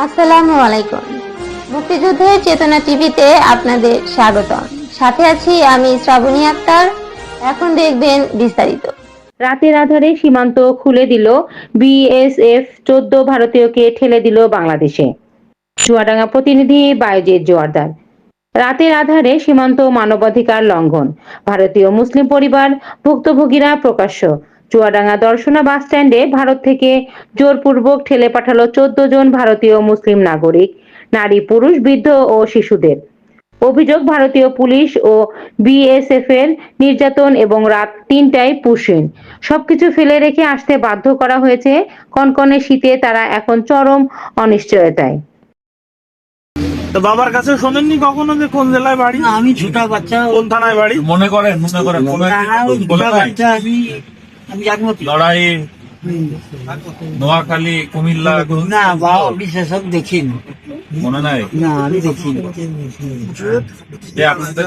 আসসালামু আলাইকুম। মুক্তিযুদ্ধের চেতনা টিভিতে আপনাদের স্বাগতম। সাথে আছি আমি শ্রাবণী আক্তার। এখন দেখবেন বিস্তারিত। রাতের আধারে সীমান্ত খুলে দিল বিএসএফ, 14 ভারতীয়কে ঠেলে দিল বাংলাদেশে। চুয়াডাঙ্গা প্রতিনিধি বায়েজিদ জোয়ারদার। রাতের আধারে সীমান্ত মানবাধিকার লঙ্ঘন, ভারতীয় মুসলিম পরিবার ভুক্তভোগীরা প্রকাশ্য। চুয়াডাঙ্গা দর্শনা বাস স্ট্যান্ডে ভারত থেকে জোরপূর্বক ঠেলে পাঠালো 14 জন ভারতীয় মুসলিম নাগরিক, নারী, পুরুষ, বৃদ্ধ ও শিশুদের। অভিযোগ, ভারতীয় পুলিশ ও বিএসএফ এর নির্যাতন এবং রাত 3টায় পুশিং। সবকিছু ফেলে রেখে আসতে বাধ্য করা হয়েছে। কনকনে শীতে তারা এখন চরম অনিশ্চয়তায়। তো বাবার কাছে শোনেননি কখনো যে কোন জেলায় বাড়ি? না, আমি ছোটা বাচ্চা, কোন থানায় বাড়ি? মনে করেন ছোটা বাচ্চা, আমি একমত লড়াই নোয়াখালী, কুমিল্লা, না, বাবা বিশেষক দেখিনি। মনে নাই না, আমি দেখিনি। যে আপনাদের